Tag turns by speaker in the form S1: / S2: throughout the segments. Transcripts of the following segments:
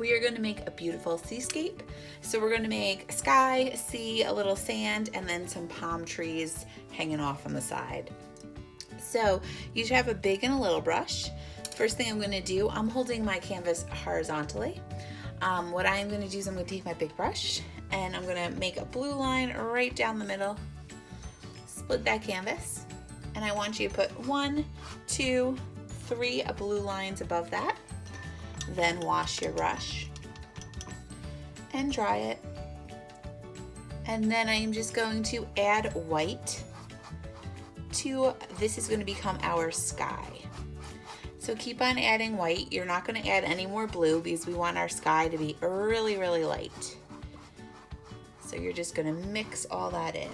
S1: we are going to make a beautiful seascape. So we're going to make sky, sea, a little sand, and then some palm trees hanging off on the side. So you should have a big and a little brush. First thing I'm going to do, I'm holding my canvas horizontally. What I'm going to do is I'm going to take my big brush and I'm going to make a blue line right down the middle, split that canvas, and I want you to put 1, 2, 3 blue lines above that. Then wash your brush and dry it. And then I am just going to add white to, this is going to become our sky. So keep on adding white. You're not going to add any more blue because we want our sky to be really, really light. So you're just going to mix all that in.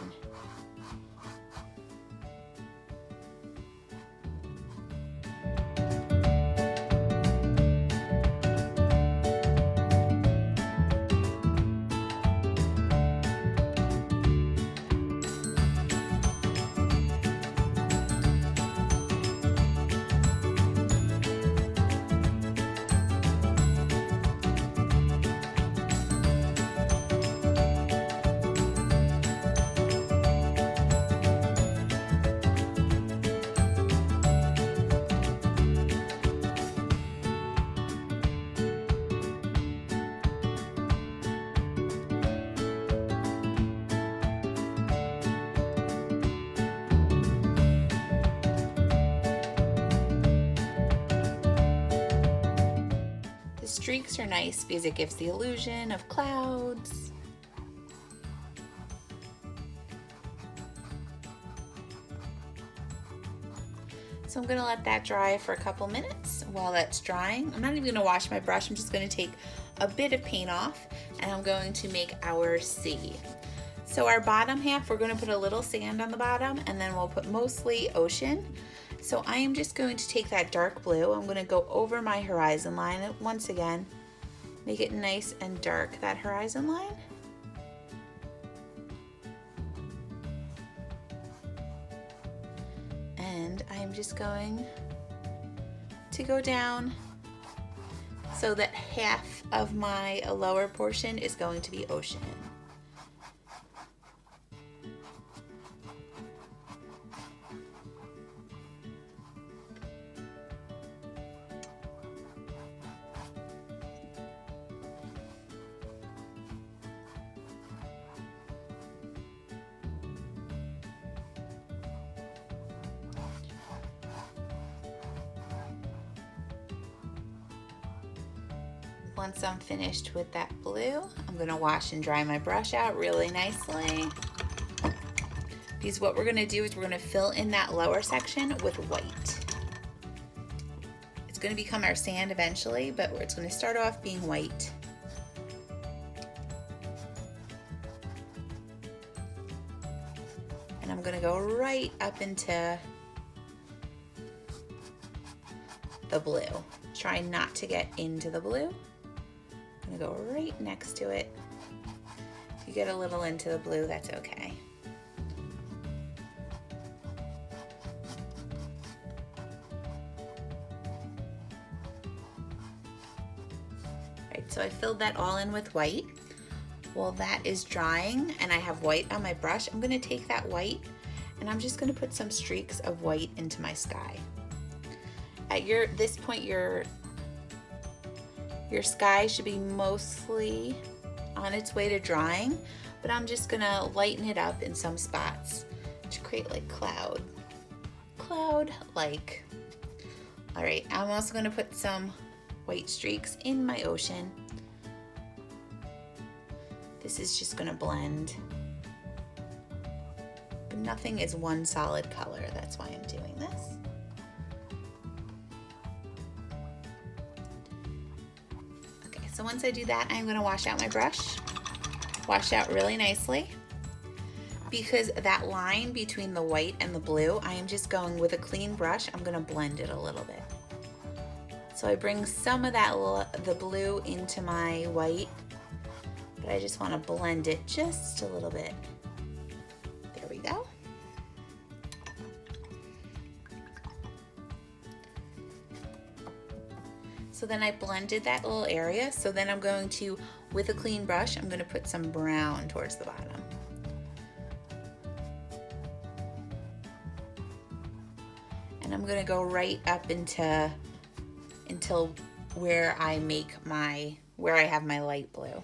S1: Streaks are nice because it gives the illusion of clouds. So I'm going to let that dry for a couple minutes. While that's drying, I'm not even going to wash my brush. I'm just going to take a bit of paint off and I'm going to make our sea. So our bottom half, we're going to put a little sand on the bottom and then we'll put mostly ocean. So I am just going to take that dark blue. I'm going to go over my horizon line once again. Make it nice and dark, that horizon line. And I'm just going to go down so that half of my lower portion is going to be ocean. Once I'm finished with that blue, I'm going to wash and dry my brush out really nicely. Because what we're going to do is we're going to fill in that lower section with white. It's going to become our sand eventually, but it's going to start off being white. And I'm going to go right up into the blue. Try not to get into the blue. I'm gonna go right next to it. If you get a little into the blue, that's okay. Right, so I filled that all in with white. While that is drying and I have white on my brush, I'm gonna take that white and I'm just gonna put some streaks of white into my sky. At this point, your sky should be mostly on its way to drying, but I'm just gonna lighten it up in some spots to create like cloud-like. All right, I'm also gonna put some white streaks in my ocean. This is just gonna blend, but nothing is one solid color. That's why I'm doing this. So once I do that, I'm going to wash out my brush. Wash out really nicely. Because that line between the white and the blue, I am just going with a clean brush. I'm going to blend it a little bit. So I bring some of the blue into my white, but I just want to blend it just a little bit. There we go. So then I blended that little area. So then I'm going to, with a clean brush, I'm going to put some brown towards the bottom. And I'm going to go right up until where I have my light blue.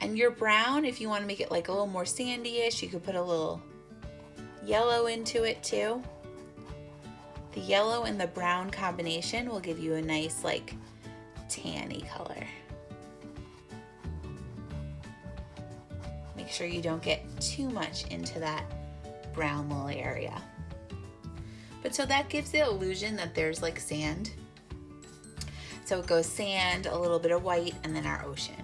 S1: And your brown, if you want to make it like a little more sandy-ish, you could put a little yellow into it too. The yellow and the brown combination will give you a nice like tanny color. Make sure you don't get too much into that brown little area. But so that gives the illusion that there's like sand. So it goes sand, a little bit of white, and then our ocean.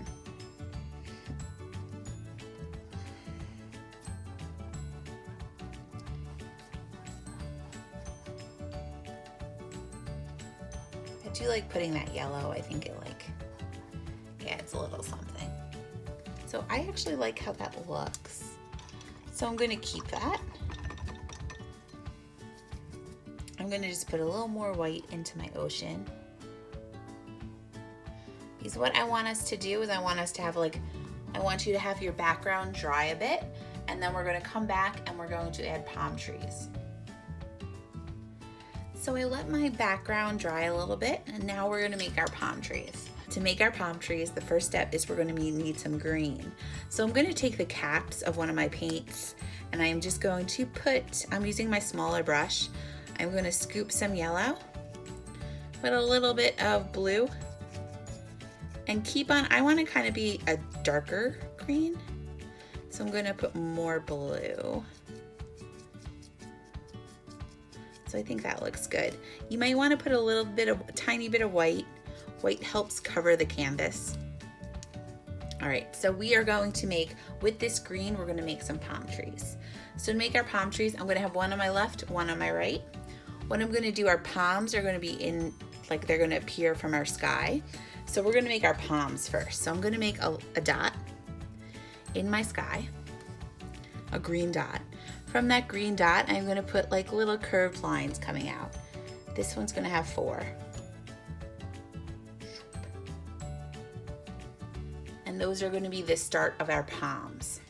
S1: I do like putting that yellow. I think it like adds a little something. So I actually like how that looks. So I'm going to keep that. I'm going to just put a little more white into my ocean. Because what I want us to do is I want you to have your background dry a bit, and then we're going to come back and we're going to add palm trees. So I let my background dry a little bit, and now we're going to make our palm trees. To make our palm trees, the first step is we're going to need some green. So I'm going to take the caps of one of my paints, and I'm just going to I'm using my smaller brush. I'm going to scoop some yellow, put a little bit of blue, and keep on, I want to kind of be a darker green. So I'm going to put more blue. So I think that looks good. You might want to put a tiny bit of white. White helps cover the canvas. All right, so we are going to make, with this green, we're going to make some palm trees. So to make our palm trees, I'm going to have one on my left, one on my right. What I'm going to do, our palms are going to be they're going to appear from our sky. So we're going to make our palms first. So I'm going to make a dot in my sky, a green dot. From that green dot, I'm going to put like little curved lines coming out. This one's going to have 4. And those are going to be the start of our palms.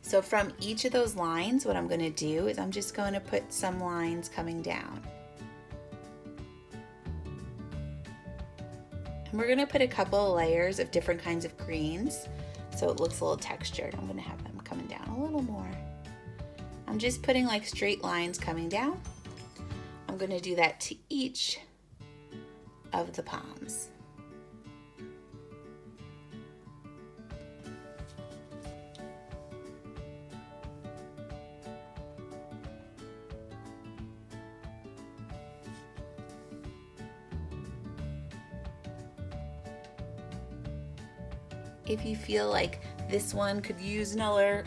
S1: So from each of those lines, what I'm going to do is I'm just going to put some lines coming down. And we're going to put a couple of layers of different kinds of greens so it looks a little textured. I'm going to have them coming down a little more. I'm just putting like straight lines coming down. I'm going to do that to each of the palms. If you feel like this one could use another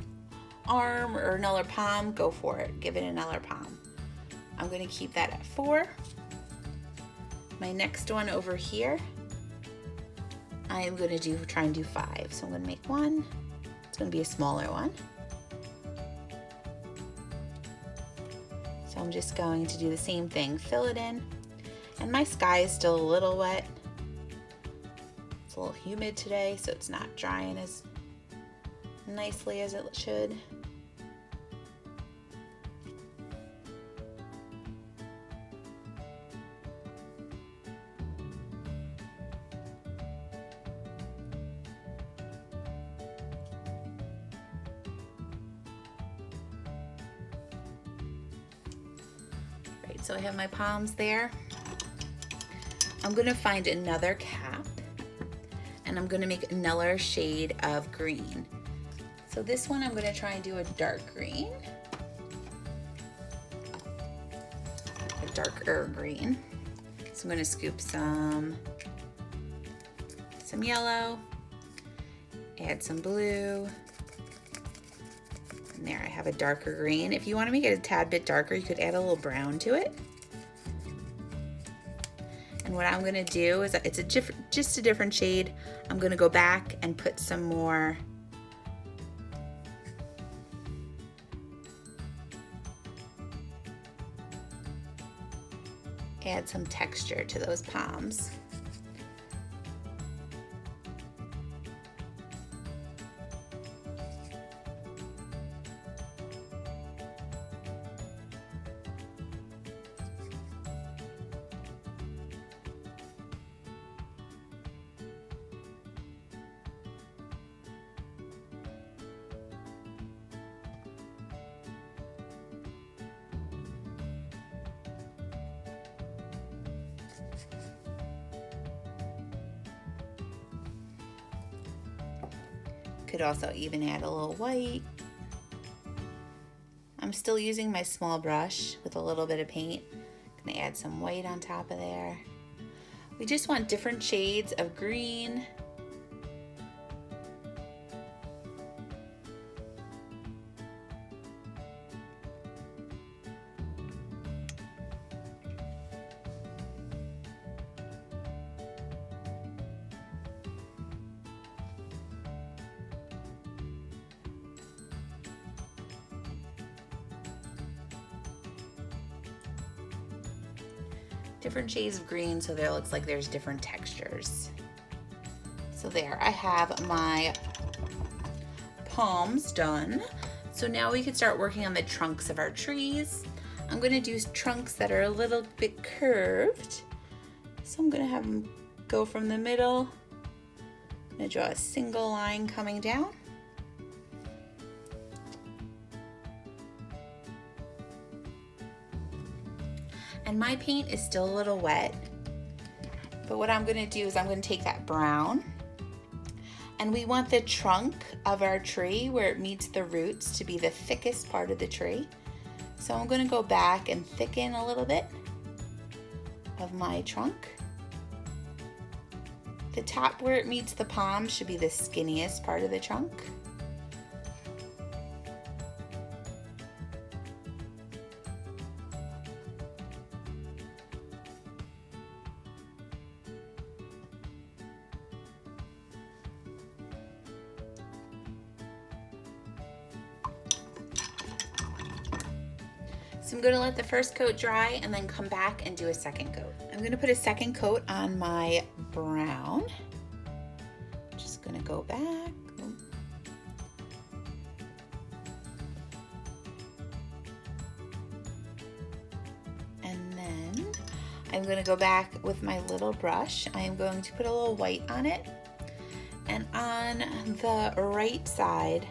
S1: arm or another palm, go for it. Give it another palm. I'm going to keep that at 4. My next one over here, I am going to try and do 5. So I'm going to make one. It's going to be a smaller one. So I'm just going to do the same thing, fill it in. And my sky is still a little wet. It's a little humid today, so it's not drying as nicely as it should. Right, so I have my palms there. I'm going to find another cap, and I'm going to make another shade of green. So this one I'm going to try and do a dark green. A darker green. So I'm going to scoop some yellow, add some blue, and there I have a darker green. If you want to make it a tad bit darker, you could add a little brown to it. And what I'm going to do is, it's just a different shade. I'm going to go back and put some more add some texture to those palms. Could also even add a little white. I'm still using my small brush with a little bit of paint. Gonna add some white on top of there. We just want different shades of green. Different shades of green so there looks like there's different textures. So there, I have my palms done. So now we can start working on the trunks of our trees. I'm gonna do trunks that are a little bit curved. So I'm gonna have them go from the middle. I'm gonna draw a single line coming down. And my paint is still a little wet, but what I'm gonna do is I'm gonna take that brown, and we want the trunk of our tree where it meets the roots to be the thickest part of the tree. So I'm gonna go back and thicken a little bit of my trunk. The top where it meets the palm should be the skinniest part of the trunk. So I'm going to let the first coat dry and then come back and do a second coat. I'm going to put a second coat on my brown. Just going to go back. And then I'm going to go back with my little brush. I am going to put a little white on it. And on the right side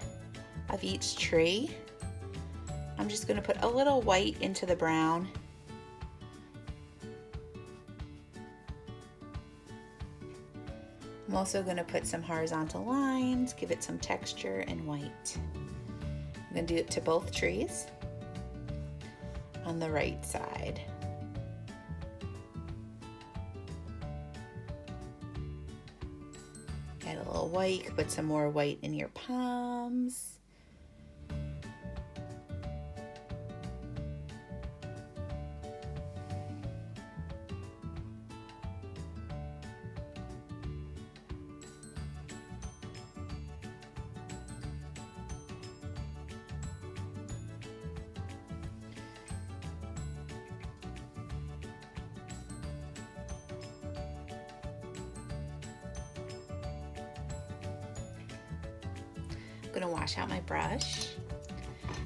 S1: of each tree, I'm just going to put a little white into the brown. I'm also going to put some horizontal lines, give it some texture and white. I'm going to do it to both trees on the right side. Add a little white, put some more white in your palms. I'm gonna wash out my brush,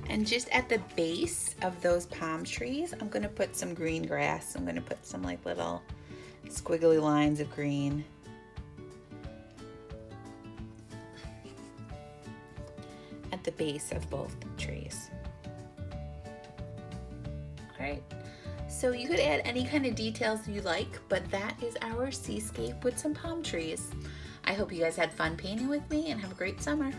S1: and just at the base of those palm trees I'm gonna put some green grass. I'm gonna put some like little squiggly lines of green. At the base of both trees. Alright, so you could add any kind of details you like, but that is our seascape with some palm trees. I hope you guys had fun painting with me and have a great summer.